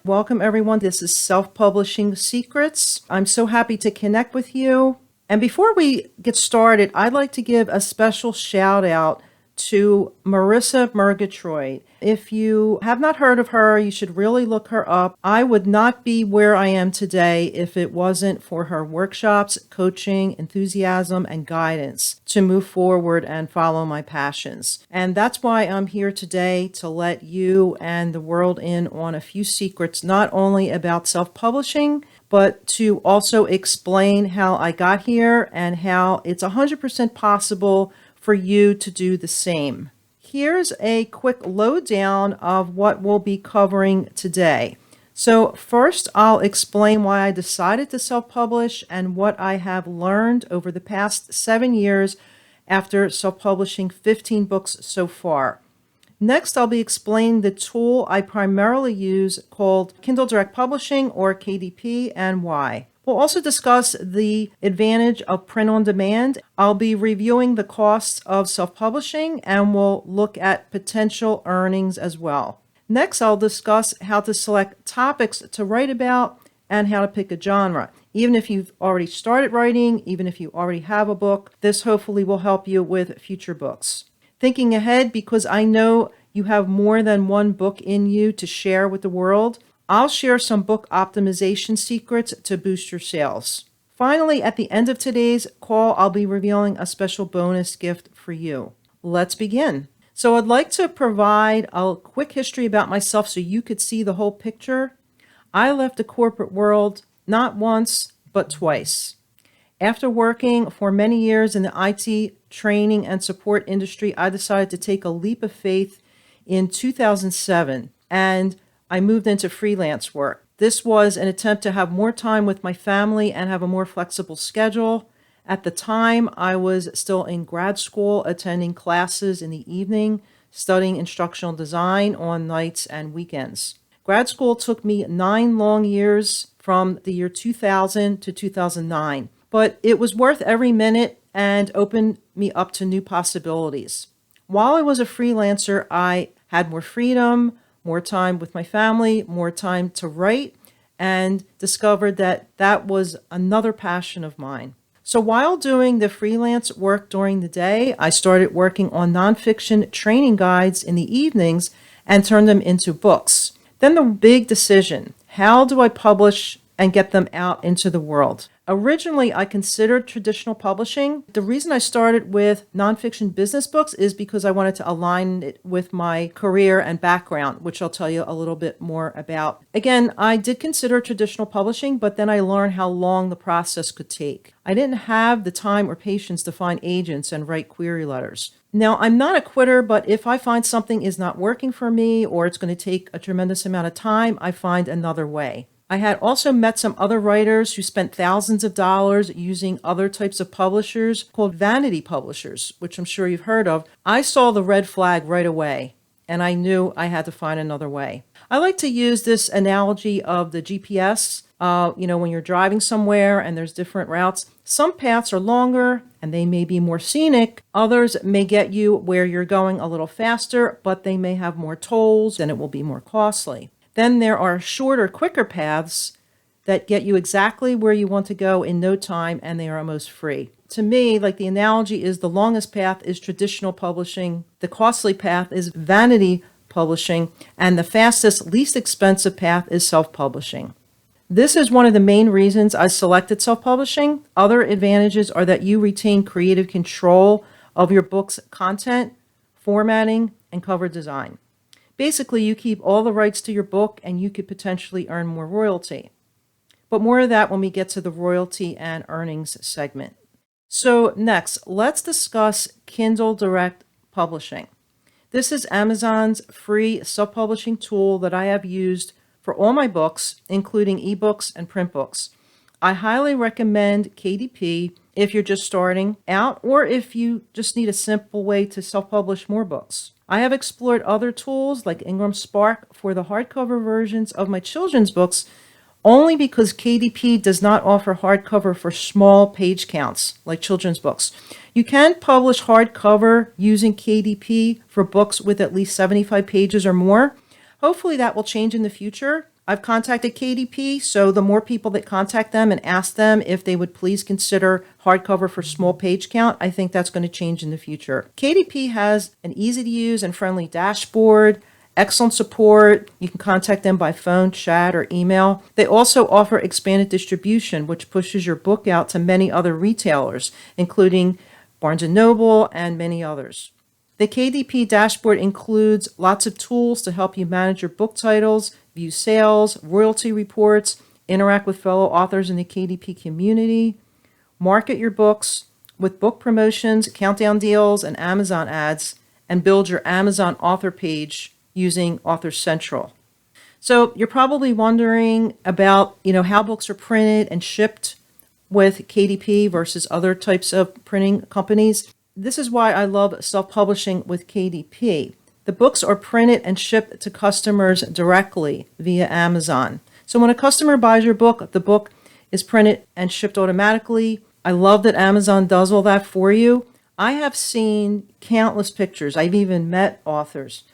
Welcome, everyone. This is Self-Publishing Secrets. I'm so happy to connect with you. And before we get started, I'd like to give a special shout out to Marissa Murgatroyd. If you have not heard of her, you should really look her up. I would not be where I am today if it wasn't for her workshops, coaching, enthusiasm, and guidance to move forward and follow my passions. And that's why I'm here today, to let you and the world in on a few secrets, not only about self-publishing, but to also explain how I got here and how it's 100% possible for you to do the same. Here's a quick lowdown of what we'll be covering today. So first, I'll explain why I decided to self-publish and what I have learned over the past 7 years after self-publishing 15 books so far. Next, I'll be explaining the tool I primarily use called Kindle Direct Publishing, or KDP, and why. We'll also discuss the advantage of print on demand. I'll be reviewing the costs of self-publishing, and we'll look at potential earnings as well. Next, I'll discuss how to select topics to write about and how to pick a genre. Even if you've already started writing, even if you already have a book, this hopefully will help you with future books. Thinking ahead, because I know you have more than one book in you to share with the world, I'll share some book optimization secrets to boost your sales. Finally, at the end of today's call, I'll be revealing a special bonus gift for you. Let's begin. So I'd like to provide a quick history about myself so you could see the whole picture. I left the corporate world not once, but twice. After working for many years in the IT training and support industry, I decided to take a leap of faith in 2007, and I moved into freelance work. This was an attempt to have more time with my family and have a more flexible schedule. At the time, I was still in grad school, attending classes in the evening, studying instructional design on nights and weekends. Grad school took me 9 long years from the year 2000 to 2009, but it was worth every minute and opened me up to new possibilities. While I was a freelancer, I had more freedom, more time with my family, more time to write, and discovered that that was another passion of mine. So while doing the freelance work during the day, I started working on nonfiction training guides in the evenings and turned them into books. Then the big decision: how do I publish and get them out into the world? Originally, I considered traditional publishing. The reason I started with nonfiction business books is because I wanted to align it with my career and background, which I'll tell you a little bit more about. Again, I did consider traditional publishing, but then I learned how long the process could take. I didn't have the time or patience to find agents and write query letters. Now, I'm not a quitter, but if I find something is not working for me or it's going to take a tremendous amount of time, I find another way. I had also met some other writers who spent thousands of dollars using other types of publishers called vanity publishers, which I'm sure you've heard of. I saw the red flag right away, and I knew I had to find another way. I like to use this analogy of the GPS. When you're driving somewhere and there's different routes, some paths are longer and they may be more scenic. Others may get you where you're going a little faster, but they may have more tolls and it will be more costly. Then there are shorter, quicker paths that get you exactly where you want to go in no time, and they are almost free. To me, like, the analogy is the longest path is traditional publishing, the costly path is vanity publishing, and the fastest, least expensive path is self-publishing. This is one of the main reasons I selected self-publishing. Other advantages are that you retain creative control of your book's content, formatting, and cover design. Basically, you keep all the rights to your book and you could potentially earn more royalty. But more of that when we get to the royalty and earnings segment. So next, let's discuss Kindle Direct Publishing. This is Amazon's free self-publishing tool that I have used for all my books, including ebooks and print books. I highly recommend KDP if you're just starting out or if you just need a simple way to self-publish more books. I have explored other tools like Ingram Spark for the hardcover versions of my children's books only because KDP does not offer hardcover for small page counts like children's books. You can publish hardcover using KDP for books with at least 75 pages or more. Hopefully that will change in the future. I've contacted KDP, so the more people that contact them and ask them if they would please consider hardcover for small page count, I think that's going to change in the future. KDP has an easy to use and friendly dashboard, excellent support. You can contact them by phone, chat, or email. They also offer expanded distribution, which pushes your book out to many other retailers, including Barnes & Noble and many others. The KDP dashboard includes lots of tools to help you manage your book titles, view sales, royalty reports, interact with fellow authors in the KDP community, market your books with book promotions, countdown deals, and Amazon ads, and build your Amazon author page using Author Central. So you're probably wondering about, how books are printed and shipped with KDP versus other types of printing companies. This is why I love self-publishing with KDP. The books are printed and shipped to customers directly via Amazon. So when a customer buys your book, the book is printed and shipped automatically. I love that Amazon does all that for you. I have seen countless pictures. I've even met authors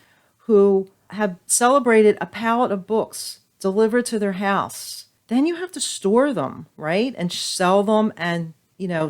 who have celebrated a pallet of books delivered to their house. Then you have to store them, right? And sell them and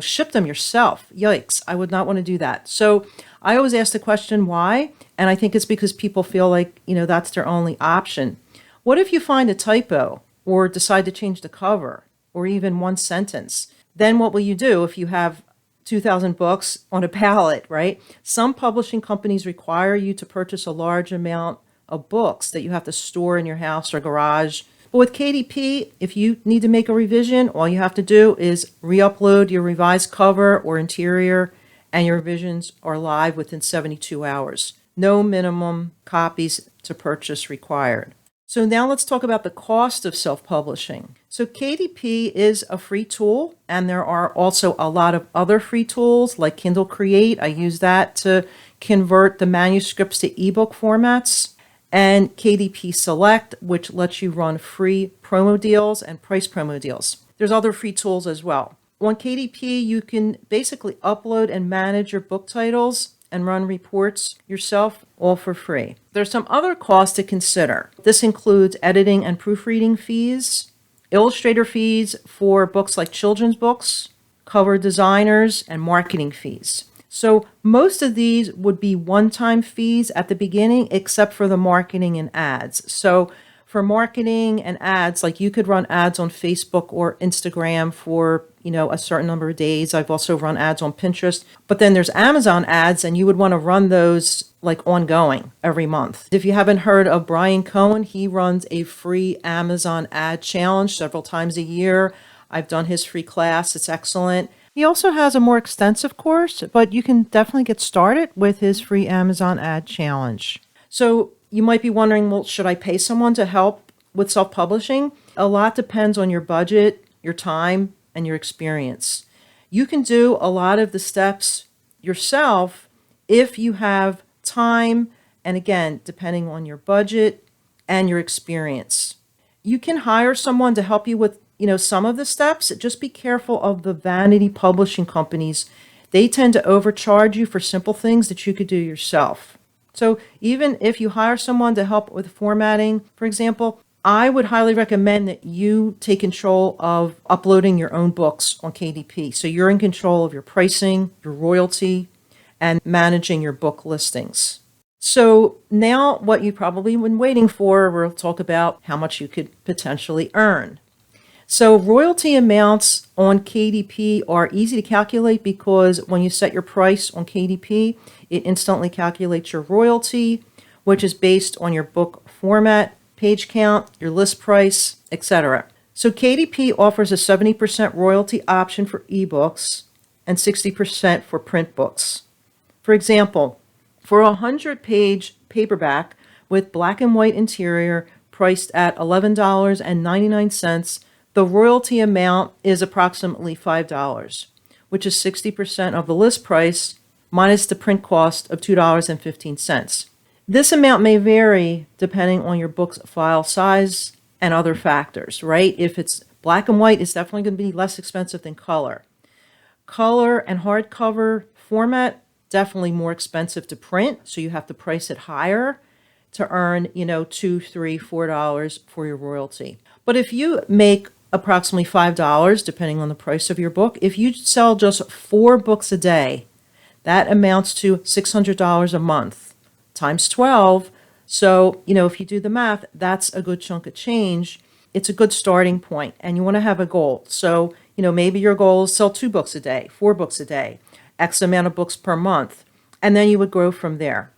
ship them yourself. Yikes, I would not want to do that. So I always ask the question, why? And I think it's because people feel like, that's their only option. What if you find a typo or decide to change the cover or even one sentence? Then what will you do if you have 2,000 books on a pallet, right? Some publishing companies require you to purchase a large amount of books that you have to store in your house or garage. But with KDP, if you need to make a revision, all you have to do is re-upload your revised cover or interior, and your revisions are live within 72 hours. No minimum copies to purchase required. So now let's talk about the cost of self-publishing. So KDP is a free tool, and there are also a lot of other free tools like Kindle Create. I use that to convert the manuscripts to ebook formats. And KDP Select, which lets you run free promo deals and price promo deals. There's other free tools as well. On KDP, you can basically upload and manage your book titles and run reports yourself, all for free. There's some other costs to consider. This includes editing and proofreading fees, illustrator fees for books like children's books, cover designers, and marketing fees. So most of these would be one-time fees at the beginning, except for the marketing and ads. So for marketing and ads, like you could run ads on Facebook or Instagram for, a certain number of days. I've also run ads on Pinterest. But then there's Amazon ads, and you would want to run those like ongoing every month. If you haven't heard of Brian Cohen, he runs a free Amazon ad challenge several times a year. I've done his free class. It's excellent. He also has a more extensive course, but you can definitely get started with his free Amazon ad challenge. So you might be wondering, well, should I pay someone to help with self-publishing? A lot depends on your budget, your time, and your experience. You can do a lot of the steps yourself if you have time, and again, depending on your budget and your experience. You can hire someone to help you with some of the steps. Just be careful of the vanity publishing companies. They tend to overcharge you for simple things that you could do yourself. So even if you hire someone to help with formatting, for example, I would highly recommend that you take control of uploading your own books on KDP. So you're in control of your pricing, your royalty, and managing your book listings. So now what you've probably been waiting for, we'll talk about how much you could potentially earn. So royalty amounts on KDP are easy to calculate because when you set your price on KDP, it instantly calculates your royalty, which is based on your book format, page count, your list price, etc. So KDP offers a 70% royalty option for ebooks and 60% for print books. For example, for a 100-page paperback with black and white interior priced at $11.99, the royalty amount is approximately $5, which is 60% of the list price minus the print cost of $2.15. This amount may vary depending on your book's file size and other factors, right? If it's black and white, it's definitely going to be less expensive than color. Color and hardcover format, definitely more expensive to print, so you have to price it higher. to earn, $2, $3, $4 for your royalty. But if you make approximately $5, depending on the price of your book, if you sell just 4 books a day, that amounts to $600 a month times 12. So, if you do the math, that's a good chunk of change. It's a good starting point, and you want to have a goal. So, maybe your goal is sell 2 books a day, 4 books a day, X amount of books per month, and then you would grow from there.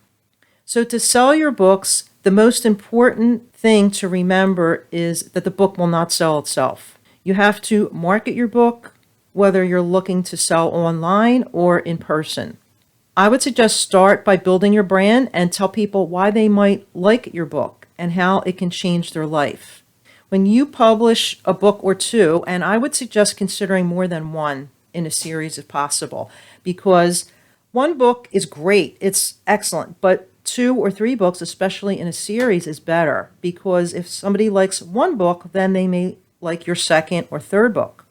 So to sell your books, the most important thing to remember is that the book will not sell itself. You have to market your book, whether you're looking to sell online or in person. I would suggest start by building your brand and tell people why they might like your book and how it can change their life. When you publish a book or 2, and I would suggest considering more than 1 in a series if possible, because 1 book is great, it's excellent, but 2 or 3 books, especially in a series, is better, because if somebody likes 1 book, then they may like your 2nd or 3rd book.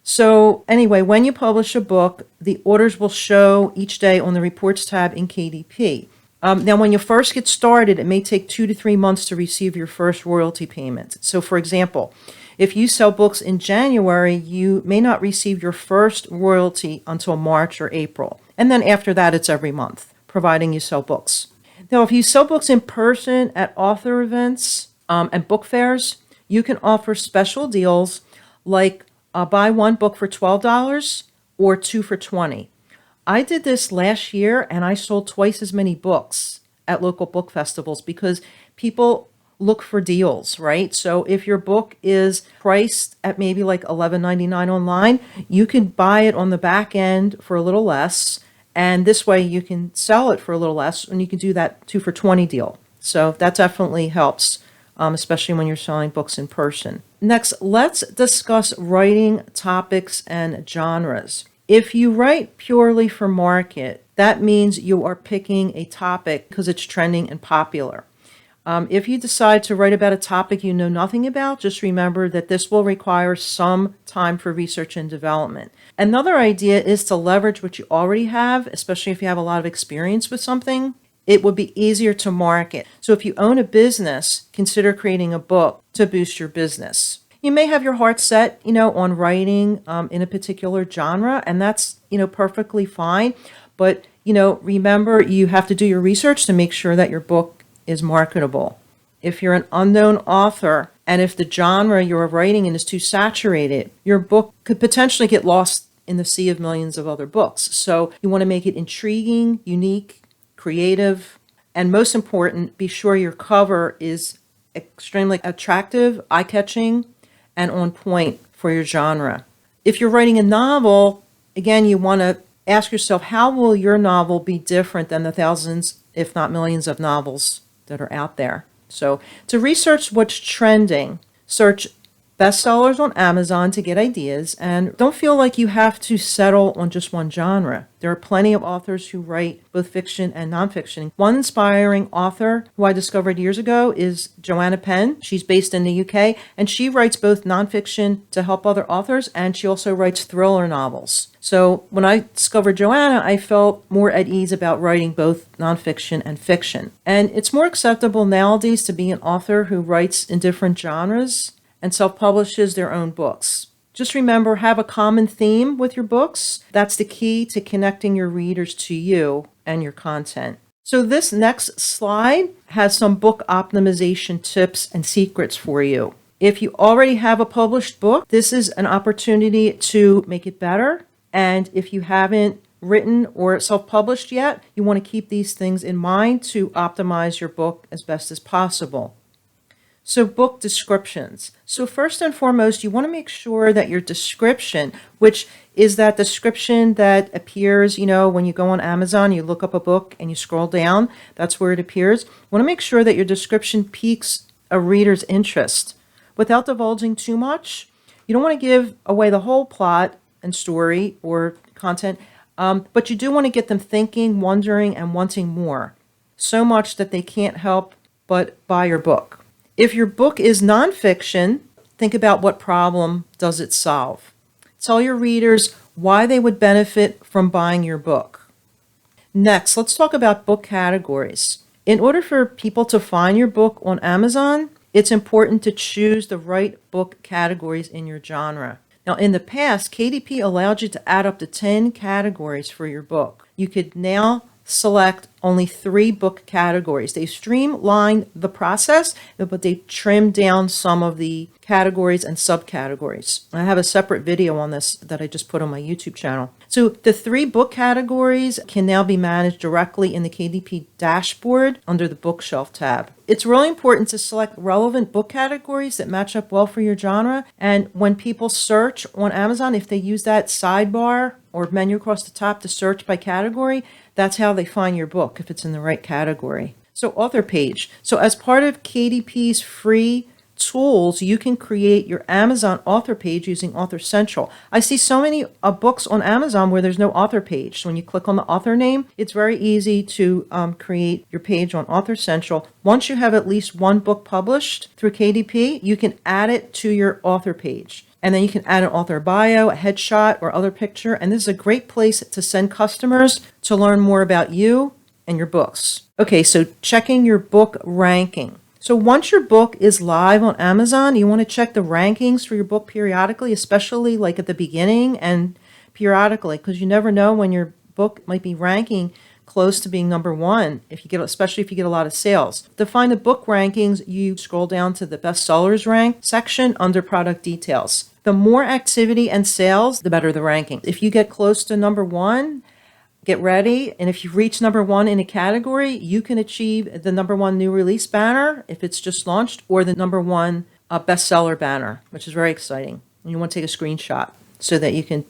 So anyway, when you publish a book, the orders will show each day on the reports tab in KDP. Now, when you first get started, it may take 2 to 3 months to receive your first royalty payment. So for example, if you sell books in January, you may not receive your first royalty until March or April. And then after that, it's every month, providing you sell books. Now, if you sell books in person at author events and book fairs, you can offer special deals like buy 1 book for $12 or 2 for $20. I did this last year, and I sold twice as many books at local book festivals because people look for deals, right? So if your book is priced at maybe like $11.99 online, you can buy it on the back end for a little less, and this way you can sell it for a little less, and you can do that 2 for $20 deal. So that definitely helps, especially when you're selling books in person. Next, let's discuss writing topics and genres. If you write purely for market, that means you are picking a topic because it's trending and popular. If you decide to write about a topic you know nothing about, just remember that this will require some time for research and development. Another idea is to leverage what you already have, especially if you have a lot of experience with something. It would be easier to market. So if you own a business, consider creating a book to boost your business. You may have your heart set, on writing in a particular genre, and that's, perfectly fine. But, remember, you have to do your research to make sure that your book is marketable. If you're an unknown author, and if the genre you're writing in is too saturated, your book could potentially get lost in the sea of millions of other books. So you want to make it intriguing, unique, creative, and most important, be sure your cover is extremely attractive, eye-catching, and on point for your genre. If you're writing a novel, again, you want to ask yourself, how will your novel be different than the thousands, if not millions, of novels that are out there? So to research what's trending, search bestsellers on Amazon to get ideas, and don't feel like you have to settle on just one genre. There are plenty of authors who write both fiction and nonfiction. One inspiring author who I discovered years ago is Joanna Penn. She's based in the UK, and she writes both nonfiction to help other authors, and she also writes thriller novels. So when I discovered Joanna, I felt more at ease about writing both nonfiction and fiction. And it's more acceptable nowadays to be an author who writes in different genres and self-publishes their own books. Just remember, have a common theme with your books. That's the key to connecting your readers to you and your content. So this next slide has some book optimization tips and secrets for you. If you already have a published book, this is an opportunity to make it better. And if you haven't written or self-published yet, you want to keep these things in mind to optimize your book as best as possible. So book descriptions. So first and foremost, you want to make sure that your description, which is that description that appears, when you go on Amazon, you look up a book and you scroll down, that's where it appears. You want to make sure that your description piques a reader's interest without divulging too much. You don't want to give away the whole plot and story or content, but you do want to get them thinking, wondering, and wanting more, so much that they can't help but buy your book. If your book is nonfiction, think about what problem does it solve. Tell your readers why they would benefit from buying your book. Next, let's talk about book categories. In order for people to find your book on Amazon, it's important to choose the right book categories in your genre. Now, in the past, KDP allowed you to add up to 10 categories for your book. You could now select only 3 book categories. They streamlined the process, but they trimmed down some of the categories and subcategories. I have a separate video on this that I just put on my YouTube channel. So the 3 book categories can now be managed directly in the KDP dashboard under the bookshelf tab. It's really important to select relevant book categories that match up well for your genre. And when people search on Amazon, if they use that sidebar or menu across the top to search by category, that's how they find your book if it's in the right category. So author page. So as part of KDP's free tools, you can create your Amazon author page using Author Central. I see so many books on Amazon where there's no author page. So when you click on the author name, it's very easy to create your page on Author Central. Once you have at least one book published through KDP, you can add it to your author page. And then you can add an author bio, a headshot, or other picture. And this is a great place to send customers to learn more about you and your books. Okay, so checking your book ranking. So once your book is live on Amazon, you want to check the rankings for your book periodically, especially like at the beginning and periodically, because you never know when your book might be ranking close to being number 1, especially if you get a lot of sales. To find the book rankings, you scroll down to the bestsellers rank section under product details. The more activity and sales, the better the ranking. If you get close to number 1, get ready. And if you reach number 1 in a category, you can achieve the number 1 new release banner if it's just launched, or the number 1 bestseller banner, which is very exciting. And you want to take a screenshot so that you can,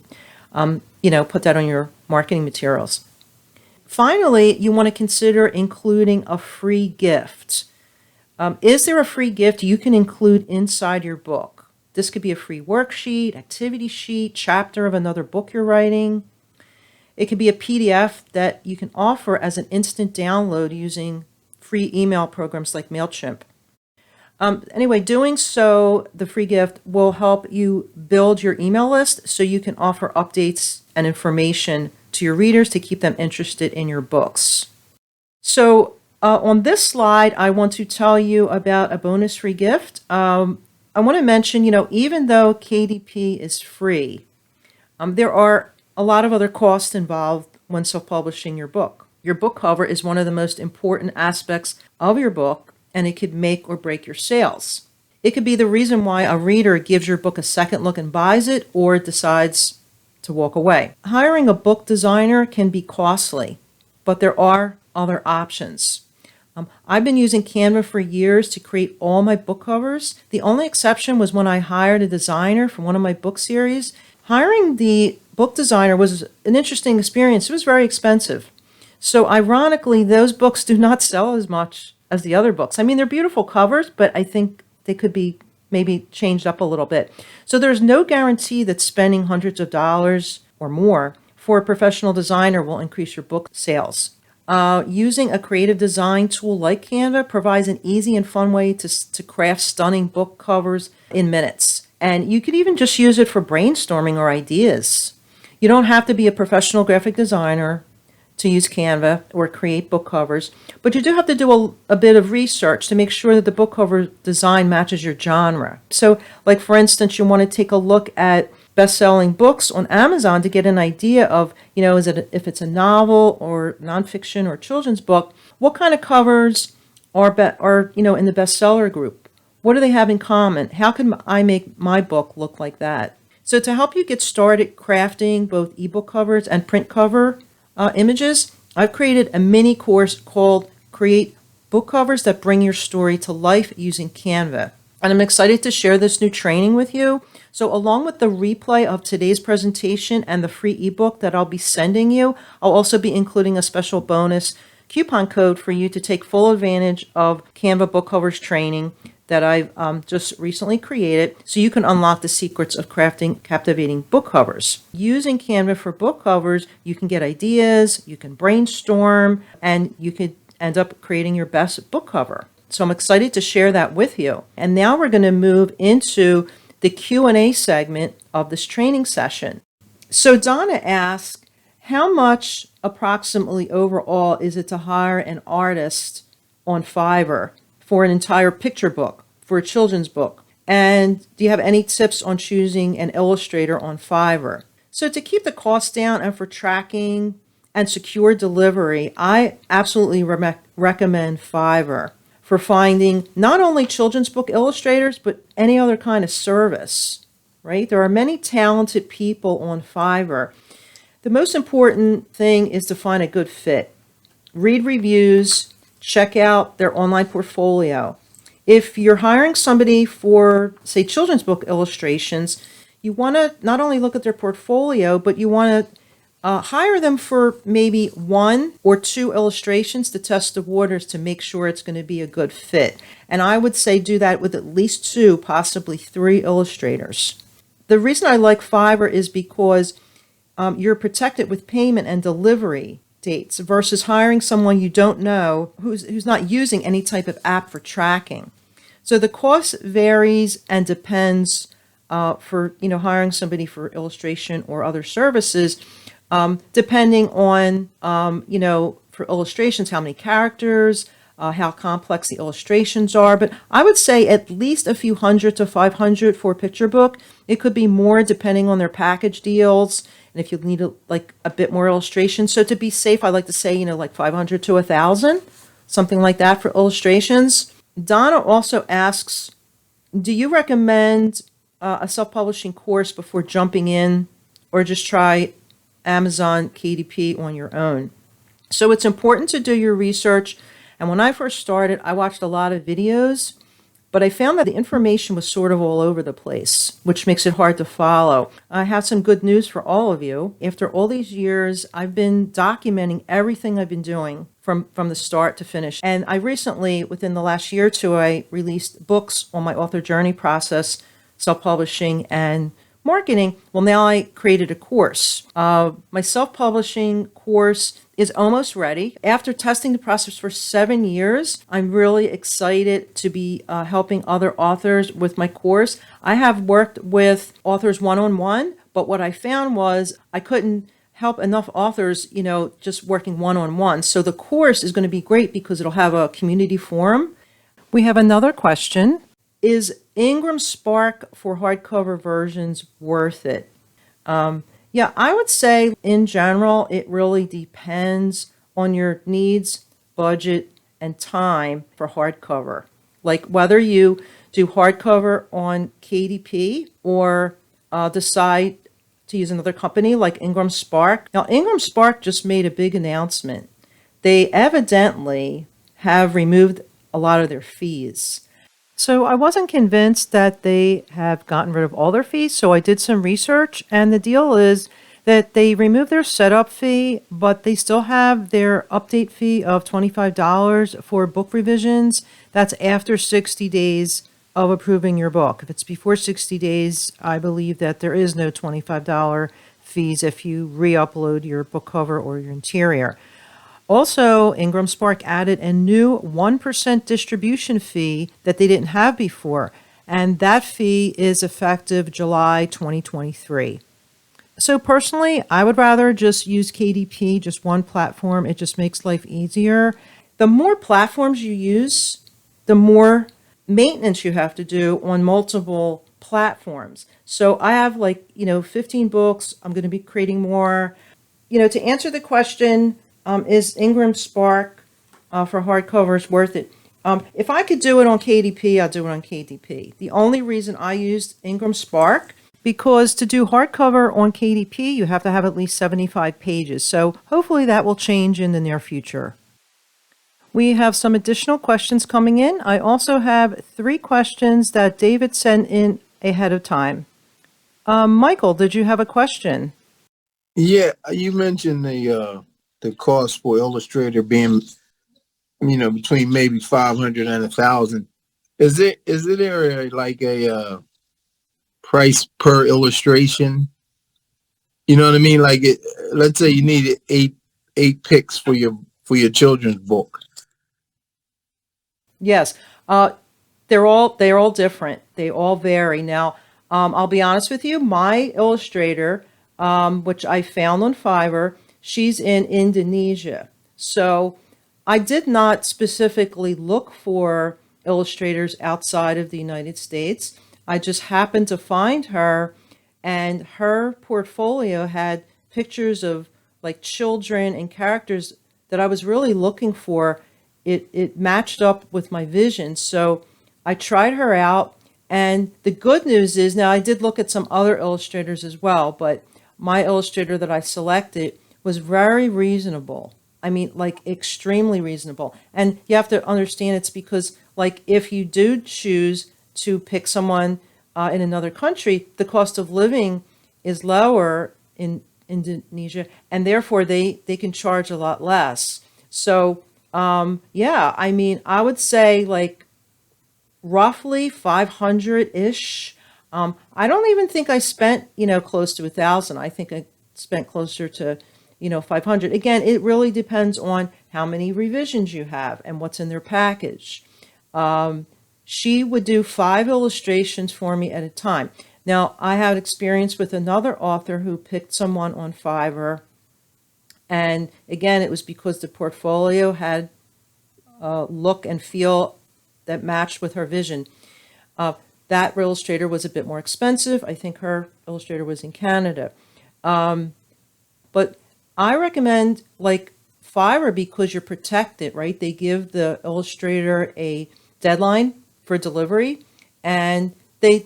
put that on your marketing materials. Finally, you want to consider including a free gift. Is there a free gift you can include inside your book? This could be a free worksheet, activity sheet, chapter of another book you're writing. It could be a PDF that you can offer as an instant download using free email programs like MailChimp. Anyway, doing so, the free gift will help you build your email list so you can offer updates and information to your readers to keep them interested in your books. So on this slide, I want to tell you about a bonus free gift. I want to mention, even though KDP is free, there are a lot of other costs involved when self-publishing your book. Your book cover is one of the most important aspects of your book, and it could make or break your sales. It could be the reason why a reader gives your book a second look and buys it, or decides to walk away. Hiring a book designer can be costly, but there are other options. I've been using Canva for years to create all my book covers. The only exception was when I hired a designer for one of my book series. Hiring the book designer was an interesting experience. It was very expensive. So ironically, those books do not sell as much as the other books. I mean, they're beautiful covers, but I think they could be maybe changed up a little bit. So there's no guarantee that spending hundreds of dollars or more for a professional designer will increase your book sales. Using a creative design tool like Canva provides an easy and fun way to craft stunning book covers in minutes. And you could even just use it for brainstorming or ideas. You don't have to be a professional graphic designer to use Canva or create book covers, but you do have to do a bit of research to make sure that the book cover design matches your genre. So, like for instance, you want to take a look at best-selling books on Amazon to get an idea of, if it's a novel or nonfiction or children's book, what kind of covers are in the bestseller group? What do they have in common? How can I make my book look like that? So to help you get started crafting both ebook covers and print cover images, I've created a mini course called Create Book Covers That Bring Your Story to Life using Canva. And I'm excited to share this new training with you. So along with the replay of today's presentation and the free ebook that I'll be sending you, I'll also be including a special bonus coupon code for you to take full advantage of Canva book covers training that I've just recently created, so you can unlock the secrets of crafting captivating book covers. Using Canva for book covers, you can get ideas, you can brainstorm, and you could end up creating your best book cover. So I'm excited to share that with you. And now we're going to move into the Q&A segment of this training session. So Donna asked, how much approximately overall is it to hire an artist on Fiverr for an entire picture book, for a children's book? And do you have any tips on choosing an illustrator on Fiverr? So to keep the costs down and for tracking and secure delivery, I absolutely recommend Fiverr for finding not only children's book illustrators, but any other kind of service, right? There are many talented people on Fiverr. The most important thing is to find a good fit. Read reviews, check out their online portfolio. If you're hiring somebody for, say, children's book illustrations, you want to not only look at their portfolio, but you want to hire them for maybe 1 or 2 illustrations to test the waters to make sure it's going to be a good fit. And I would say do that with at least 2, possibly 3 illustrators. The reason I like Fiverr is because you're protected with payment and delivery dates versus hiring someone you don't know who's not using any type of app for tracking. So the cost varies and depends for hiring somebody for illustration or other services, depending on for illustrations how many characters, how complex the illustrations are. But I would say at least a few hundred to 500 for a picture book. It could be more depending on their package deals and if you need a bit more illustration. So to be safe, I like to say like 500 to 1,000, something like that for illustrations. Donna also asks, do you recommend a self-publishing course before jumping in, or just try Amazon KDP on your own? So it's important to do your research. And when I first started, I watched a lot of videos, but I found that the information was sort of all over the place, which makes it hard to follow. I have some good news for all of you. After all these years, I've been documenting everything I've been doing from the start to finish. And I recently, within the last year or two, I released books on my author journey process, self-publishing, and marketing. Well, now I created a course. My self-publishing course is almost ready. After testing the process for 7 years, I'm really excited to be helping other authors with my course. I have worked with authors one-on-one, but what I found was I couldn't help enough authors, just working one-on-one. So the course is going to be great because it'll have a community forum. We have another question. Is Ingram Spark for hardcover versions worth it? Yeah, I would say in general, it really depends on your needs, budget, and time for hardcover. Like whether you do hardcover on KDP or decide to use another company like Ingram Spark. Now, Ingram Spark just made a big announcement. They evidently have removed a lot of their fees. So I wasn't convinced that they have gotten rid of all their fees, so I did some research, and the deal is that they removed their setup fee, but they still have their update fee of $25 for book revisions. That's after 60 days of approving your book. If it's before 60 days, I believe that there is no $25 fees if you re-upload your book cover or your interior. Also, Ingram Spark added a new 1% distribution fee that they didn't have before, and that fee is effective July 2023. So personally, I would rather just use KDP, just one platform. It just makes life easier. The more platforms you use, the more maintenance you have to do on multiple platforms. So I have 15 books. I'm going to be creating more. To answer the question, is Ingram Spark for hardcovers worth it? If I could do it on KDP, I'll do it on KDP. The only reason I used Ingram Spark, because to do hardcover on KDP, you have to have at least 75 pages. So hopefully that will change in the near future. We have some additional questions coming in. I also have 3 questions that David sent in ahead of time. Michael, did you have a question? Yeah, you mentioned the cost for illustrator being, between maybe 500 and 1,000. Is there a price per illustration? You know what I mean? Let's say you need eight picks for your children's book. Yes, they're all different. They all vary. Now, I'll be honest with you. My illustrator, which I found on Fiverr, she's in Indonesia. So I did not specifically look for illustrators outside of the United States. I just happened to find her, and her portfolio had pictures of like children and characters that I was really looking for. It matched up with my vision. So I tried her out. And the good news is now I did look at some other illustrators as well, but my illustrator that I selected was very reasonable. I mean, like extremely reasonable. And you have to understand it's because, like, if you do choose to pick someone in another country, the cost of living is lower in Indonesia, and therefore they can charge a lot less. So, yeah, I mean, I would say like roughly 500-ish. I don't even think I spent, close to 1,000. I think I spent closer to, 500. Again, it really depends on how many revisions you have and what's in their package. She would do 5 illustrations for me at a time. Now, I had experience with another author who picked someone on Fiverr. And again, it was because the portfolio had a look and feel that matched with her vision. That illustrator was a bit more expensive. I think her illustrator was in Canada. But I recommend like Fiverr because you're protected, right? They give the illustrator a deadline for delivery, and they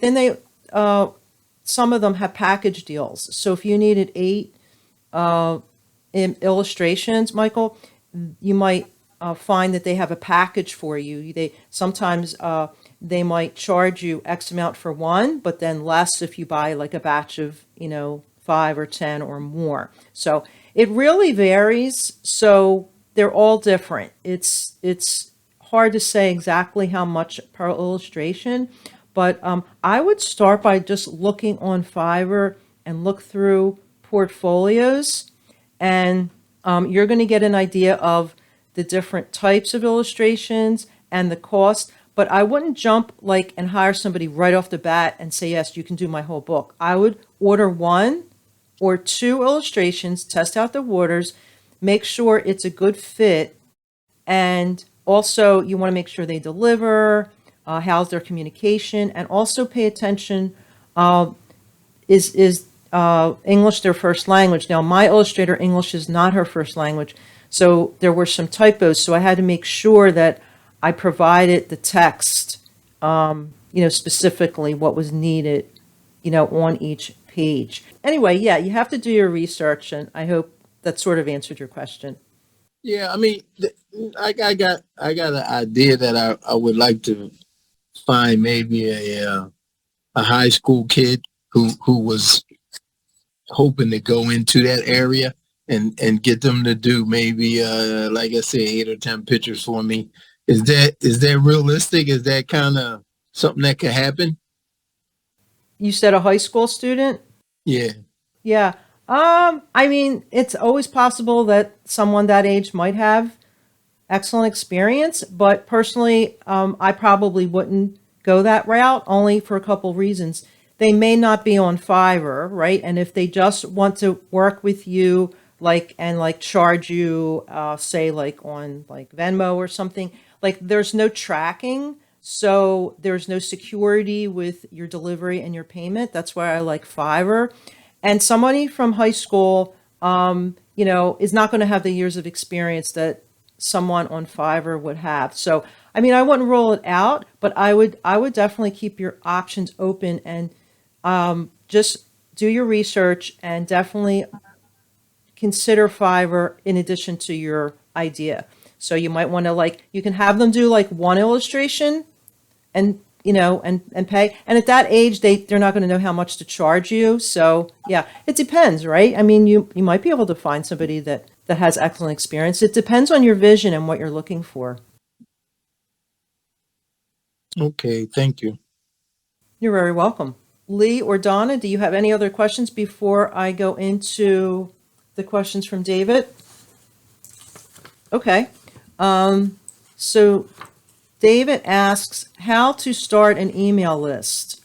some of them have package deals. So if you needed 8 illustrations, Michael, you might find that they have a package for you. They sometimes they might charge you X amount for one, but then less if you buy like a batch of 5 or 10 or more. So it really varies. So they're all different. It's hard to say exactly how much per illustration, but I would start by just looking on Fiverr and look through portfolios, and you're going to get an idea of the different types of illustrations and the cost. But I wouldn't jump like and hire somebody right off the bat and say, yes, you can do my whole book. I would order 1 or 2 illustrations, test out the waters, make sure it's a good fit, and also you want to make sure they deliver, how's their communication, and also pay attention, is English their first language? Now, my illustrator, English is not her first language, so there were some typos, so I had to make sure that I provided the text, specifically what was needed, on each page. Anyway, yeah, you have to do your research, and I hope that sort of answered your question. Yeah, I mean, I got an idea that I would like to find maybe a high school kid who was hoping to go into that area and get them to do maybe like I said 8 or 10 pictures for me. Is that realistic? Is that kind of something that could happen? You said a high school student? Yeah. Yeah. I mean, it's always possible that someone that age might have excellent experience, but personally, I probably wouldn't go that route only for a couple reasons. They may not be on Fiverr, right? And if they just want to work with you, like charge you, say like on like Venmo or something, like there's no tracking. So there's no security with your delivery and your payment. That's why I like Fiverr. And somebody from high school, is not going to have the years of experience that someone on Fiverr would have. So, I mean, I wouldn't rule it out, but I would definitely keep your options open and just do your research and definitely consider Fiverr in addition to your idea. So you might want to you can have them do like 1 illustration and and pay. And at that age, they're not going to know how much to charge you. So yeah, it depends, right? I mean, you might be able to find somebody that has excellent experience. It depends on your vision and what you're looking for. Okay. Thank you. You're very welcome. Lee or Donna, do you have any other questions before I go into the questions from David? Okay. So David asks how to start an email list.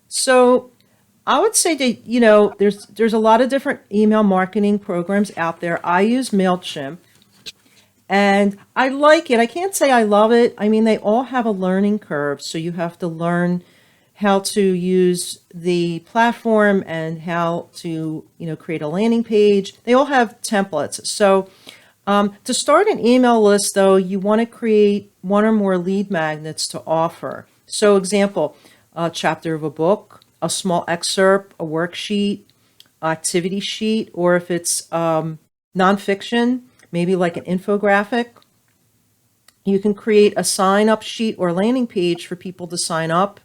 So I would say that, there's a lot of different email marketing programs out there. I use MailChimp, And I like it. I can't say I love it. I mean, they all have a learning curve. So you have to learn how to use the platform and how to, create a landing page. They all have templates. So to start an email list, though, you want to create one or more lead magnets to offer. So example, a chapter of a book, a small excerpt, a worksheet, activity sheet, or if it's nonfiction, maybe like an infographic. You can create a sign up sheet or landing page for people to sign up.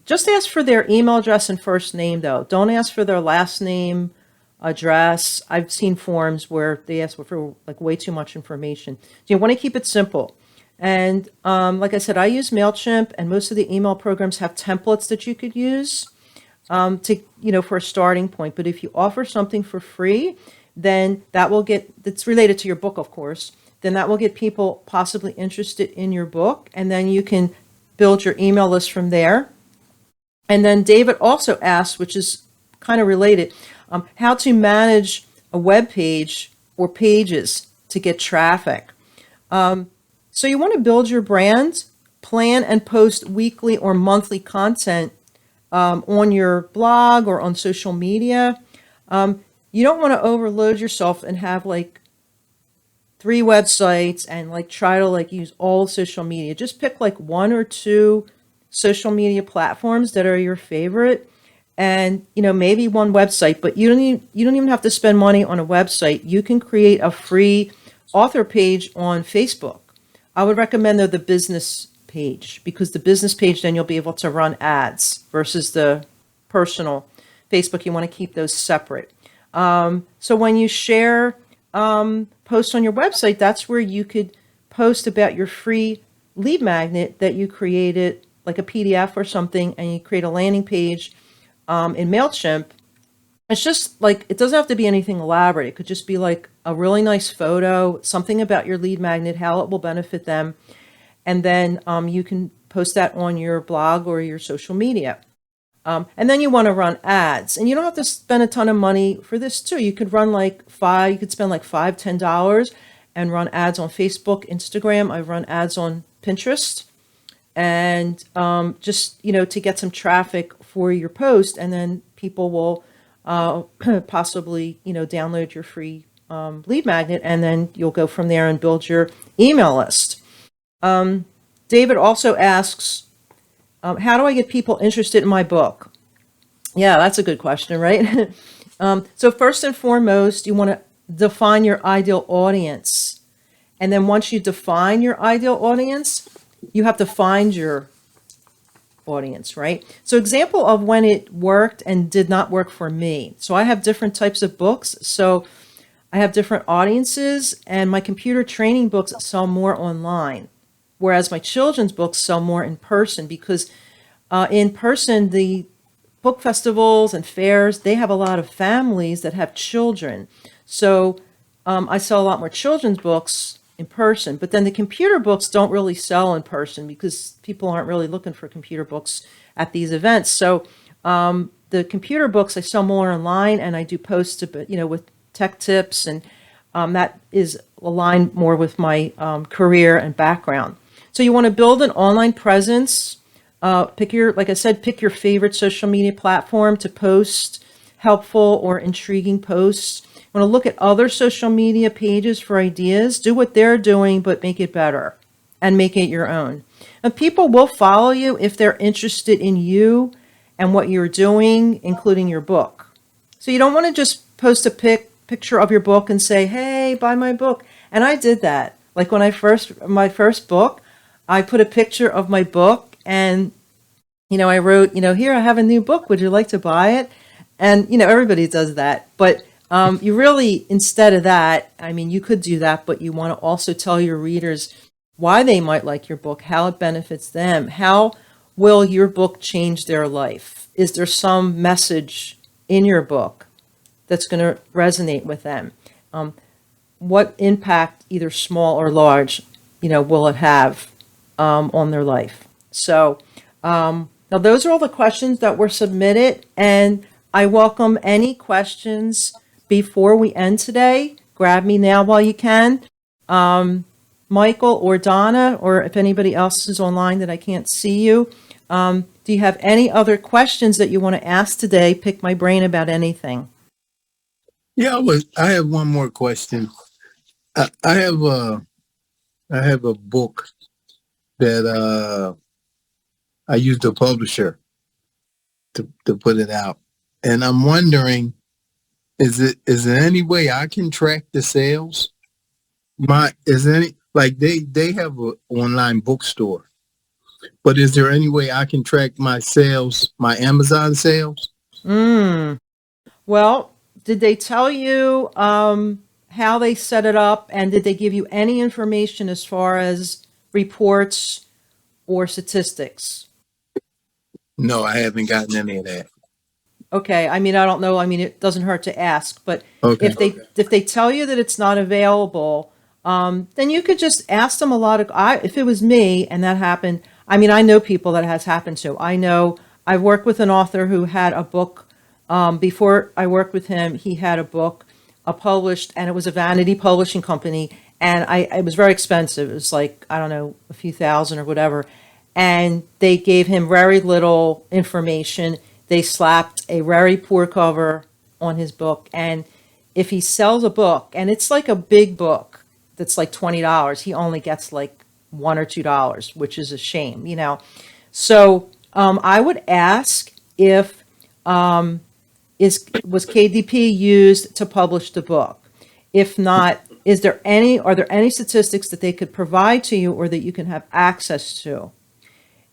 Just ask for their email address and first name, though. Don't ask for their last name, address. I've seen forms where they ask for like way too much information. So you want to keep it simple. And like I said, I use MailChimp, and most of the email programs have templates that you could use for a starting point. But if you offer something for free, then that's related to your book, of course, then that will get people possibly interested in your book. And then you can build your email list from there. And then David also asked, which is kind of related, how to manage a web page or pages to get traffic. So you want to build your brand, plan and post weekly or monthly content on your blog or on social media. You don't want to overload yourself and have like 3 websites and like try to like use all social media. Just pick like 1 or 2 social media platforms that are your favorite, and maybe 1 website. But you don't even have to spend money on a website. You can create a free author page on Facebook. I would recommend though the business page, because the business page, then you'll be able to run ads versus the personal Facebook. You want to keep those separate. So when you share posts on your website, that's where you could post about your free lead magnet that you created, like a PDF or something, and you create a landing page in MailChimp. It's just like, it doesn't have to be anything elaborate. It could just be like a really nice photo, something about your lead magnet, how it will benefit them. And then you can post that on your blog or your social media. And then you want to run ads, and you don't have to spend a ton of money for this too. You could run you could spend like $5-10 and run ads on Facebook, Instagram. I run ads on Pinterest, and just, to get some traffic for your post. And then people will possibly, download your free lead magnet, and then you'll go from there and build your email list. David also asks, how do I get people interested in my book? Yeah, that's a good question, right? So first and foremost, you want to define your ideal audience. And then once you define your ideal audience, you have to find your audience, right? So example of when it worked and did not work for me. So I have different types of books. So I have different audiences, and my computer training books sell more online, whereas my children's books sell more in person, because in person, the book festivals and fairs, they have a lot of families that have children. So I sell a lot more children's books in person, but then the computer books don't really sell in person because people aren't really looking for computer books at these events. So the computer books I sell more online, and I do posts, with tech tips, and that is aligned more with my career and background. So you want to build an online presence. Pick your favorite social media platform to post helpful or intriguing posts. You want to look at other social media pages for ideas. Do what they're doing, but make it better and make it your own. And people will follow you if they're interested in you and what you're doing, including your book. So you don't want to just post a picture of your book and say, hey, buy my book. And I did that. Like when my first book, I put a picture of my book, and, I wrote, here, I have a new book. Would you like to buy it? And, everybody does that. But you really, instead of that, you could do that, but you want to also tell your readers why they might like your book, how it benefits them. How will your book change their life? Is there some message in your book that's going to resonate with them? What impact, either small or large, will it have on their life? So now those are all the questions that were submitted, and I welcome any questions before we end today. Grab me now while you can. Michael or Donna, or if anybody else is online that I can't see you, do you have any other questions that you want to ask today? Pick my brain about anything. Yeah, I have one more question. I have a book that I used a publisher to put it out, and I'm wondering, is there any way I can track the sales? My is there any like they have an online bookstore, but is there any way I can track my sales, my Amazon sales? Mm. Well, did they tell you how they set it up, and did they give you any information as far as reports or statistics? No, I haven't gotten any of that. Okay, I mean, I don't know. I mean, it doesn't hurt to ask, but Okay. if they tell you that it's not available, then you could just ask them a lot of. If it was me and that happened, I mean, I know people that it has happened to. I know I've worked with an author who had a book. Before I worked with him, he had a book published, and it was a vanity publishing company, and it was very expensive. It was like, I don't know, a few thousand or whatever, and they gave him very little information. They slapped a very poor cover on his book, and if he sells a book, and it's like a big book that's like $20, he only gets like $1 or $2, which is a shame, you know. So I would ask if was KDP used to publish the book? If not, are there any statistics that they could provide to you or that you can have access to?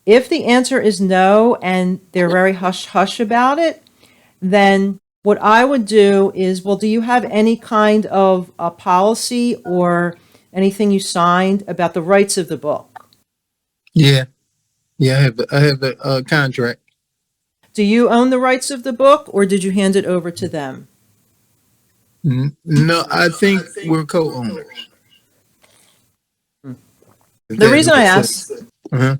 If the answer is no and they're very hush hush about it, then what I would do is, well, do you have any kind of a policy or anything you signed about the rights of the book? Yeah, yeah, I have a contract. Do you own the rights of the book, or did you hand it over to them? No, I think we're co-owners. If The that reason I makes ask sense. Uh-huh.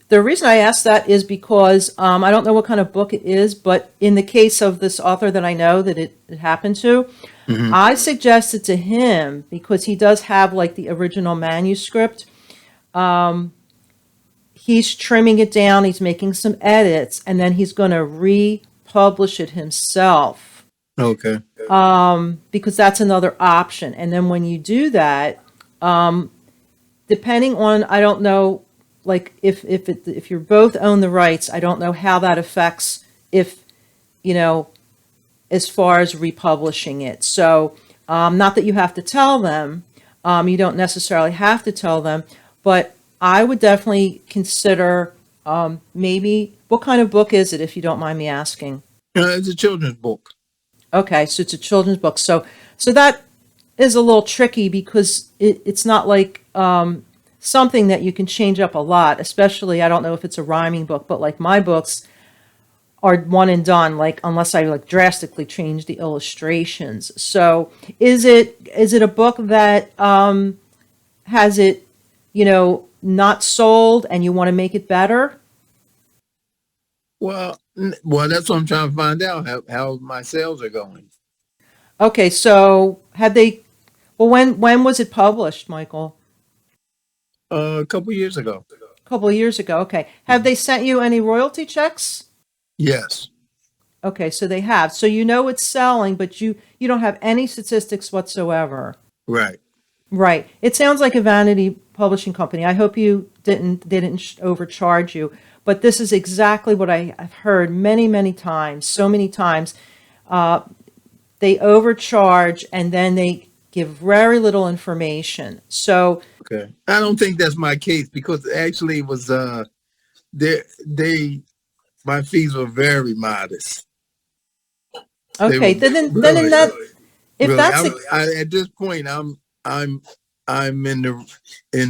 The reason I ask that is because I don't know what kind of book it is, but in the case of this author that I know that it happened to, I suggested to him, because he does have like the original manuscript, he's trimming it down, he's making some edits, and then he's going to republish it himself, Okay. because that's another option. And then when you do that, depending on, I don't know, like if you both own the rights, I don't know how that affects if, you know, as far as republishing it. So not that you have to tell them, you don't necessarily have to tell them, but I would definitely consider maybe, what kind of book is it, if you don't mind me asking? It's a children's book. Okay, so it's a children's book. So that is a little tricky because it's not like something that you can change up a lot, especially, I don't know if it's a rhyming book, but like my books are one and done, like unless I like drastically change the illustrations. So is it a book that has it, you know, not sold and you want to make it better? Well, that's what I'm trying to find out, how my sales are going. Okay, so well, when was it published, Michael? A couple years ago. A couple of years ago. Okay. Have they sent you any royalty checks? Yes. Okay, so they have. So you know it's selling, but you don't have any statistics whatsoever. Right. Right. It sounds like a vanity publishing company. I hope they didn't overcharge you, but this is exactly what I've heard many, many times, so many times. They overcharge and then they give very little information. So, Okay. I don't think that's my case because actually it was they my fees were very modest. okay, then in that, if Really. that's At this point I'm in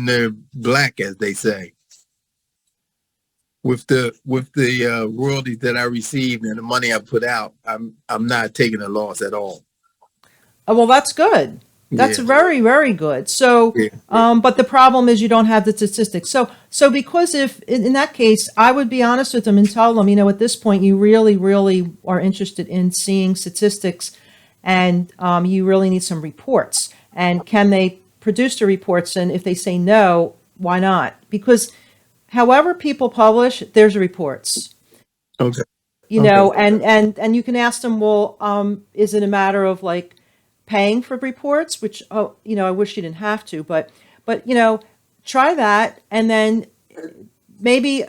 the black, as they say, with the royalties that I received and the money I put out. I'm not taking a loss at all. well, that's good. That's Yeah. very, very good. So, Yeah. but the problem is you don't have the statistics. So because if in that case, I would be honest with them and tell them, you know, at this point, you really, really are interested in seeing statistics, and you really need some reports. And can they produce the reports, and if they say no, why not? Because however people publish, there's reports. Okay. You Okay. know, and you can ask them, well, is it a matter of like paying for reports, which, oh, you know, I wish you didn't have to, but you know, try that, and then maybe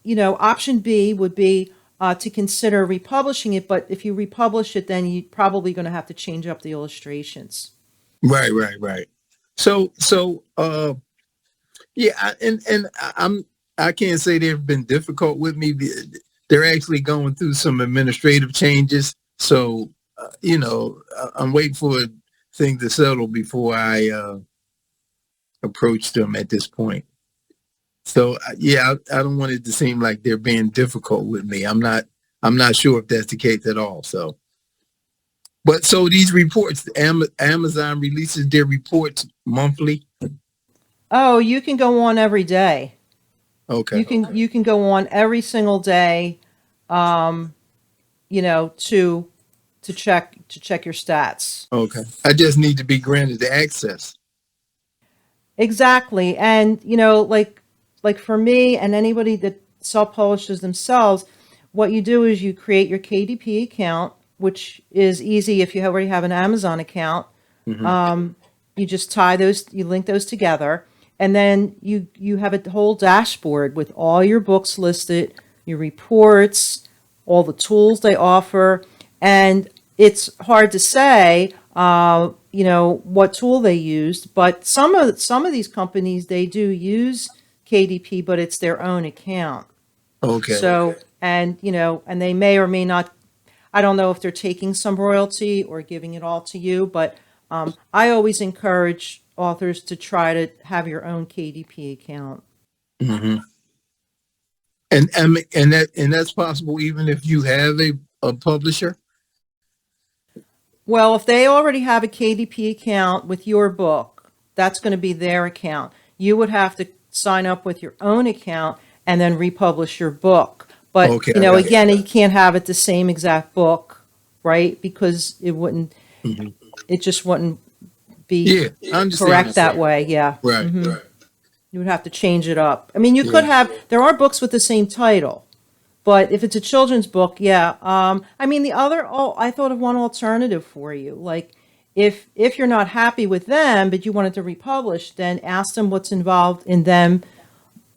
you know, option B would be to consider republishing it, but if you republish it, then you're probably going to have to change up the illustrations. Right. So yeah, I can't say they've been difficult with me. They're actually going through some administrative changes, so you know, I'm waiting for a thing to settle before I approach them at this point. So yeah, I don't want it to seem like they're being difficult with me. I'm not sure if that's the case at all. So, but so these reports, Amazon releases their reports monthly. Oh, you can go on every day. Okay. You can go on every single day, you know, to check your stats. Okay. I just need to be granted the access. Exactly. And, you know, like for me and anybody that self-publishes themselves, what you do is you create your KDP account, which is easy if you already have an Amazon account. Mm-hmm. You just tie those, you link those together, and then you have a whole dashboard with all your books listed, your reports, all the tools they offer, and it's hard to say, you know, what tool they used, but some of these companies, they do use KDP, but it's their own account. Okay. So, and you know, and they may or may not. I don't know if they're taking some royalty or giving it all to you, but I always encourage authors to try to have your own KDP account. Mm-hmm. And that's possible even if you have a publisher. Well, if they already have a KDP account with your book, that's going to be their account. You would have to sign up with your own account and then republish your book. But, Okay, you I know, got it. again, you can't have it the same exact book, right? Because Mm-hmm. it just wouldn't be Yeah, I understand. correct that way. Yeah. Right. Mhm. Right. You would have to change it up. I mean, you could Yeah. there are books with the same title, but if it's a children's book, yeah. I mean, I thought of one alternative for you. Like, if you're not happy with them, but you wanted to republish, then ask them what's involved in them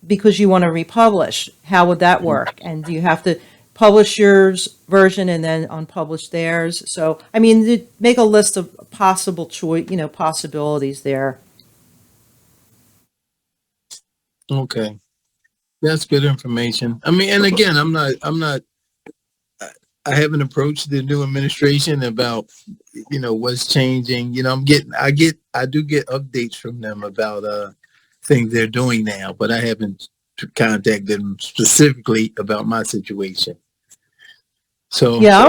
because you want to republish. How would that work? And do you have to publish yours version and then unpublish theirs? So, I mean, make a list of possible choice, you know, possibilities there. Okay. That's good information. I mean, and again, I haven't approached the new administration about, you know, what's changing. You know, I do get updates from them about things they're doing now, but I haven't contacted them specifically about my situation. So Yeah, I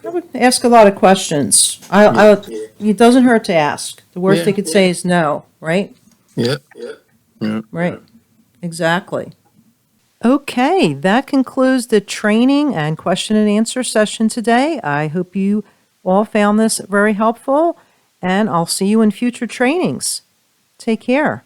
would ask a lot of questions. It doesn't hurt to ask. The worst Yeah. they could say is no, right? yeah, yeah. Right. Exactly. Okay, that concludes the training and question and answer session today. I hope you all found this very helpful, and I'll see you in future trainings. Take care.